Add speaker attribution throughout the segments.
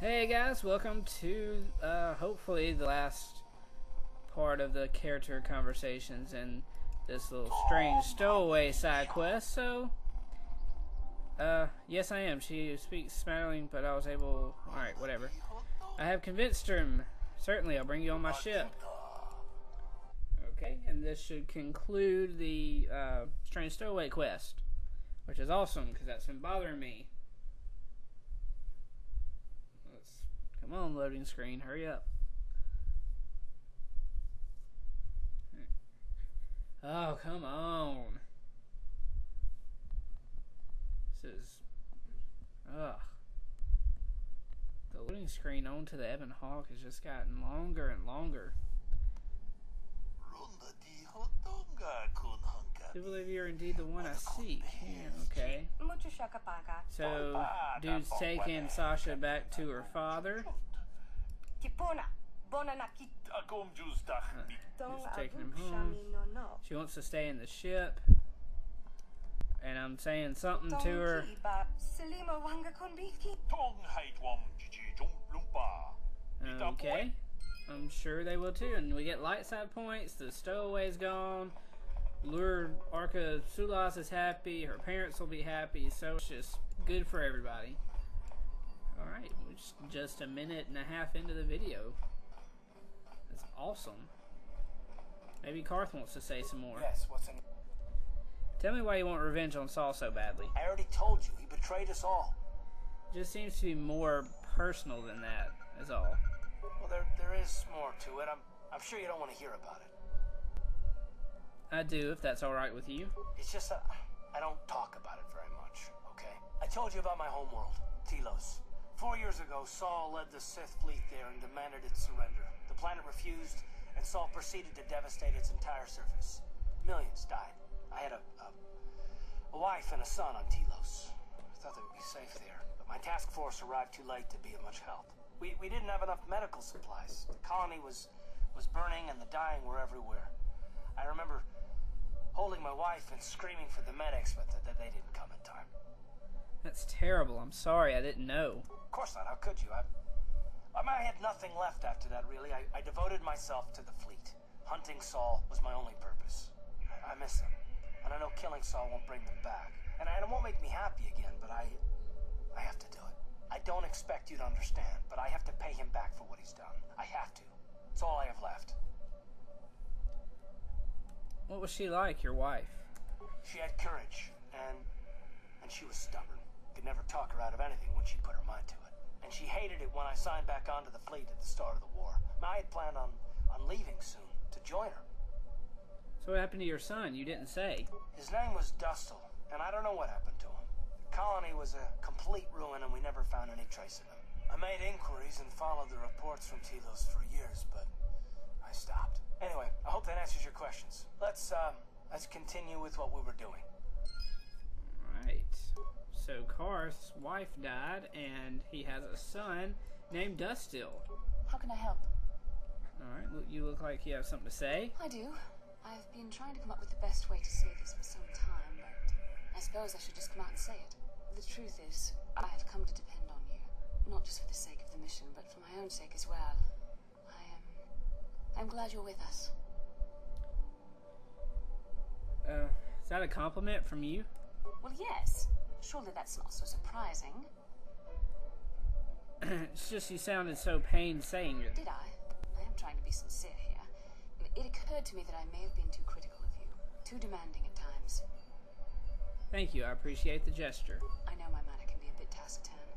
Speaker 1: Hey guys, welcome to hopefully the last part of the character conversations in this little strange stowaway side quest. So, yes I am. She speaks smiling, but I was able... Alright, whatever. I have convinced him. Certainly, I'll bring you on my ship. Okay, and this should conclude the strange stowaway quest, which is awesome because that's been bothering me. Come on, loading screen, hurry up. Oh, come on. This is... Ugh. The loading screen onto the Ebon Hawk has just gotten longer and longer. I believe you're indeed the one I seek. Yeah, okay. So, dude's taking Sasha back to her father. He's taking him home. She wants to stay in the ship. And I'm saying something to her. Okay. I'm sure they will too. And we get light side points. The stowaway's gone. Lure Arca Sulas is happy. Her parents will be happy. So it's just good for everybody. Alright, we're just a minute and a half into the video. That's awesome. Maybe Karth wants to say some more.
Speaker 2: Yes, what's in...
Speaker 1: Tell me why you want revenge on Saul so badly.
Speaker 2: I already told you, he betrayed us all.
Speaker 1: Just seems to be more personal than that, is all.
Speaker 2: Well, there is more to it. I'm sure you don't want to hear about it.
Speaker 1: I do, if that's alright with you.
Speaker 2: It's just that I don't talk about it very much, okay? I told you about my homeworld, Telos. 4 years ago, Saul led the Sith fleet there and demanded its surrender. The planet refused, and Saul proceeded to devastate its entire surface. Millions died. I had a wife and a son on Telos. I thought they would be safe there, but my task force arrived too late to be of much help. We didn't have enough medical supplies. The colony was burning and the dying were everywhere. I remember holding my wife and screaming for the medics, but they didn't come in time.
Speaker 1: That's terrible. I'm sorry. I didn't know.
Speaker 2: Of course not. How could you? I had nothing left after that, really. I devoted myself to the fleet. Hunting Saul was my only purpose. I miss him. And I know killing Saul won't bring them back. And it won't make me happy again, but I have to do it. I don't expect you to understand, but I have to pay him back for what he's done. I have to. It's all I have left.
Speaker 1: What was she like, your wife?
Speaker 2: She had courage, and she was stubborn. Could never talk her out of anything when she put her mind to it. And she hated it when I signed back onto the fleet at the start of the war. I had planned on leaving soon to join her.
Speaker 1: So what happened to your son? You didn't say.
Speaker 2: His name was Dustil, and I don't know what happened to him. The colony was a complete ruin, and we never found any trace of him. I made inquiries and followed the reports from Telos for years, but I stopped. Anyway, I hope that answers your questions. Let's continue with what we were doing.
Speaker 1: Right. So Karth's wife died, and he has a son named Dustil.
Speaker 3: How can I help?
Speaker 1: Alright, you look like you have something to say.
Speaker 3: I do. I've been trying to come up with the best way to say this for some time, but I suppose I should just come out and say it. The truth is, I have come to depend on you. Not just for the sake of the mission, but for my own sake as well. I'm glad you're with us.
Speaker 1: Is that a compliment from you?
Speaker 3: Well, yes. Surely that's not so surprising.
Speaker 1: It's just you sounded so pained saying it.
Speaker 3: Did I? I am trying to be sincere here. It occurred to me that I may have been too critical of you. Too demanding at times.
Speaker 1: Thank you, I appreciate the gesture.
Speaker 3: I know my manner can be a bit taciturn.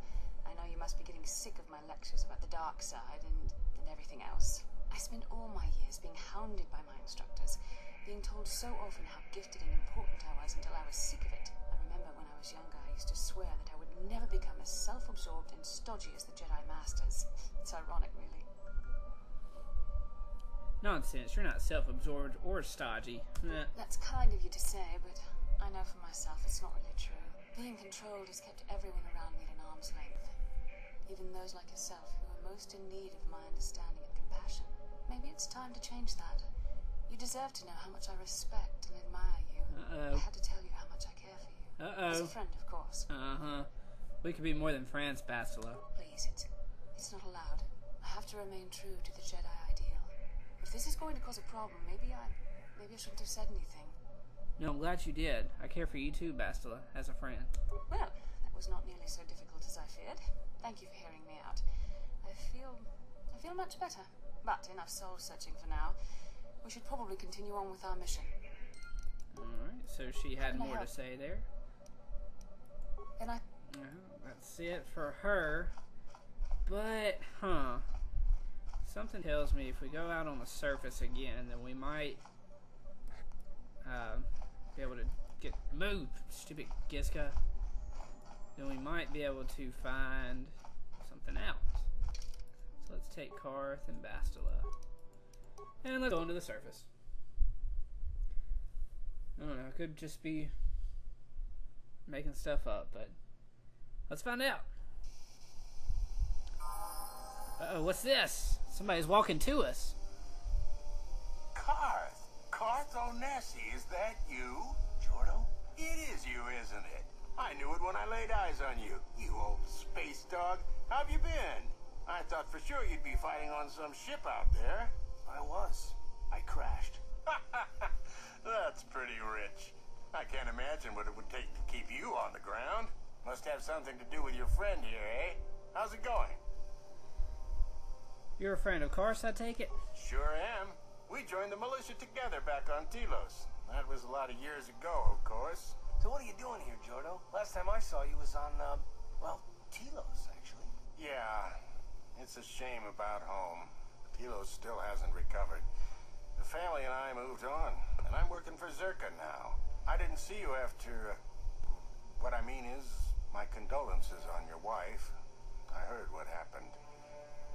Speaker 3: I know you must be getting sick of my lectures about the dark side and everything else. I spent all my years being hounded by my instructors, being told so often how gifted and important I was until I was sick of it. I remember when I was younger, I used to swear that I would never become as self-absorbed and stodgy as the Jedi Masters. It's ironic, really.
Speaker 1: Nonsense, you're not self-absorbed or stodgy.
Speaker 3: That's kind of you to say, but I know for myself it's not really true. Being controlled has kept everyone around me at an arm's length. Even those like yourself who are most in need of my understanding and compassion. Maybe it's time to change that. You deserve to know how much I respect and admire you. I had to tell you how much I care for you. As a friend, of course.
Speaker 1: We could be more than friends, Bastila.
Speaker 3: Please, It's not allowed. I have to remain true to the Jedi ideal. If this is going to cause a problem, maybe I shouldn't have said anything.
Speaker 1: No, I'm glad you did. I care for you too, Bastila, as a friend.
Speaker 3: Well, that was not nearly so difficult as I feared. Thank you for hearing me out. I feel much better. But enough soul searching for now. We should probably continue on with our mission.
Speaker 1: Alright, so she had more to say there.
Speaker 3: And
Speaker 1: That's it for her. But, something tells me if we go out on the surface again, then we might be able to get moved, stupid Giska. Then we might be able to find something else. So let's take Karth and Bastila. And let's go into the surface. I don't know, it could just be making stuff up, but let's find out. Uh-oh, what's this? Somebody's walking to us.
Speaker 4: Karth Onesi, is that you? Jordo? It is you, isn't it? I knew it when I laid eyes on you. You old space dog. How have you been? I thought for sure you'd be fighting on some ship out there.
Speaker 2: I was. I crashed.
Speaker 4: That's pretty rich. I can't imagine what it would take to keep you on the ground. Must have something to do with your friend here, eh? How's it going?
Speaker 1: You're a friend of Karth, I take it?
Speaker 4: Sure am. We joined the militia together back on Telos. That was a lot of years ago, of course.
Speaker 2: So what are you doing here, Jordo? Last time I saw you was on, well, Telos, actually.
Speaker 4: Yeah, it's a shame about home. Telos still hasn't recovered. The family and I moved on, and I'm working for Zerka now. I didn't see you after, what I mean is, my condolences on your wife. I heard what happened.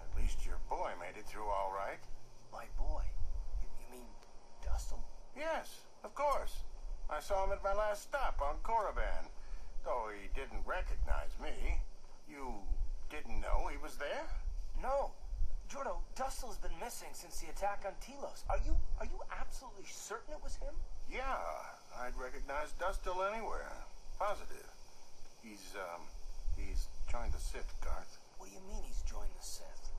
Speaker 4: At least your boy made it through all right.
Speaker 2: My boy? You mean Dustle?
Speaker 4: Yes, of course. I saw him at my last stop on Korriban. Though he didn't recognize me. You didn't know he was there?
Speaker 2: No. Jordo, Dustle's been missing since the attack on Telos. Are you absolutely certain it was him?
Speaker 4: Yeah, I'd recognize Dustle anywhere. Positive. He's joined the Sith, Garth.
Speaker 2: What do you mean he's joined the Sith?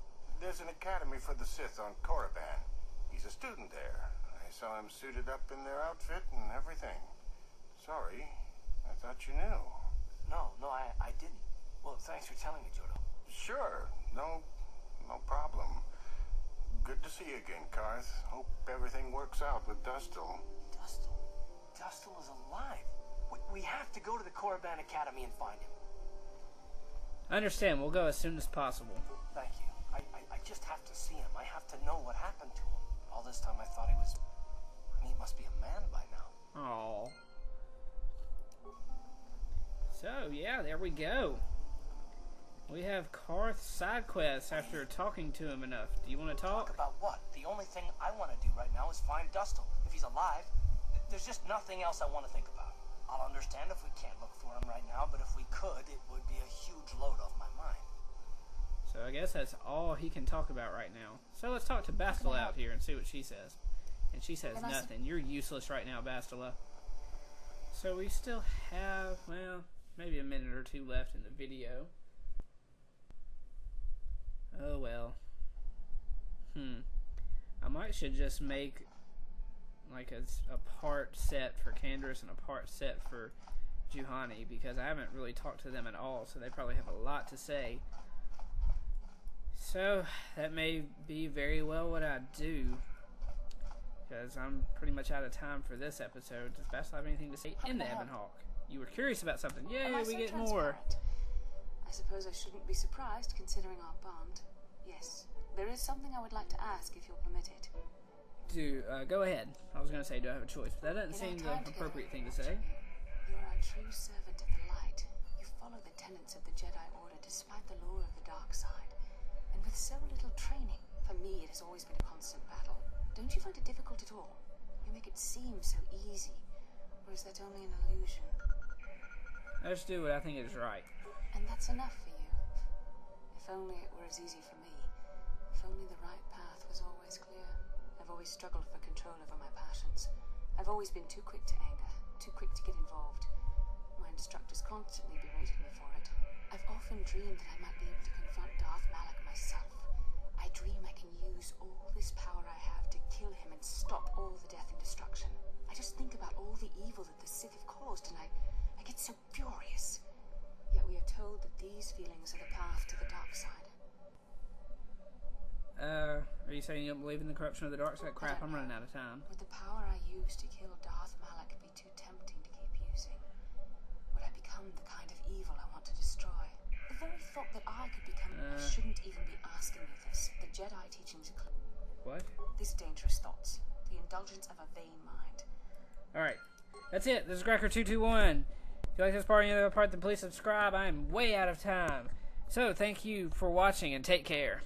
Speaker 4: There's an academy for the Sith on Korriban. He's a student there. I saw him suited up in their outfit and everything. Sorry, I thought you knew.
Speaker 2: No, I didn't. Well, thanks for telling me, Jordo.
Speaker 4: Sure, no problem. Good to see you again, Karth. Hope everything works out with Dustle.
Speaker 2: Dustle is alive. We have to go to the Korriban Academy and find him.
Speaker 1: I understand. We'll go as soon as possible.
Speaker 2: Thank you. I just have to see him. I have to know what happened to him. All this time I thought he was... he must be a man by now.
Speaker 1: Aww. So, yeah, there we go. We have Karth's side quests after talking to him enough. Do you want to talk?
Speaker 2: Talk about what? The only thing I want to do right now is find Dustle. If he's alive, there's just nothing else I want to think about. I'll understand if we can't look for him right now, but if we could, it would be a huge load off my mind.
Speaker 1: So I guess that's all he can talk about right now. So let's talk to Bastila out here and see what she says. And she says nothing. You're useless right now, Bastila. So we still have, well, maybe a minute or two left in the video. Oh well. I should just make like a part set for Candace and a part set for Juhani, because I haven't really talked to them at all, so they probably have a lot to say. So that may be very well what I do, because I'm pretty much out of time for this episode. Does Bastila have anything to say in the Ebonhawk? You were curious about something. Yay, we get more.
Speaker 3: I suppose I shouldn't be surprised, considering our bond. Yes, there is something I would like to ask, if you'll permit it.
Speaker 1: Go ahead. I was going to say, do I have a choice? But that doesn't seem the appropriate thing to say.
Speaker 3: You are a true servant of the light. You follow the tenets of the Jedi Order despite the lure of the dark side. And with so little training, for me it has always been a constant battle. Don't you find it difficult at all? You make it seem so easy. Or is that only an illusion?
Speaker 1: I just do what I think is right.
Speaker 3: And that's enough for you. If only it were as easy for me. If only the right path was always clear. I've always struggled for control over my passions. I've always been too quick to anger, too quick to get involved. My instructors constantly berated me for it. I've often dreamed that I might be able to confront Darth Malak myself. use all this power I have to kill him and stop all the death and destruction. I just think about all the evil that the Sith have caused, and I get so furious. Yet we are told that these feelings are the path to the dark side.
Speaker 1: Are you saying you don't believe in the corruption of the dark side? Crap, I'm running out of time.
Speaker 3: Would the power I use to kill Darth Malak be too tempting to keep using? Would I become the kind of evil I want to destroy? The very thought that I could become... I shouldn't even be asking you this. The Jedi teachings are...
Speaker 1: What?
Speaker 3: These are dangerous thoughts. The indulgence of a vain mind.
Speaker 1: Alright. That's it. This is Cracker221. If you like this part or any other part, then please subscribe. I am way out of time. So, thank you for watching and take care.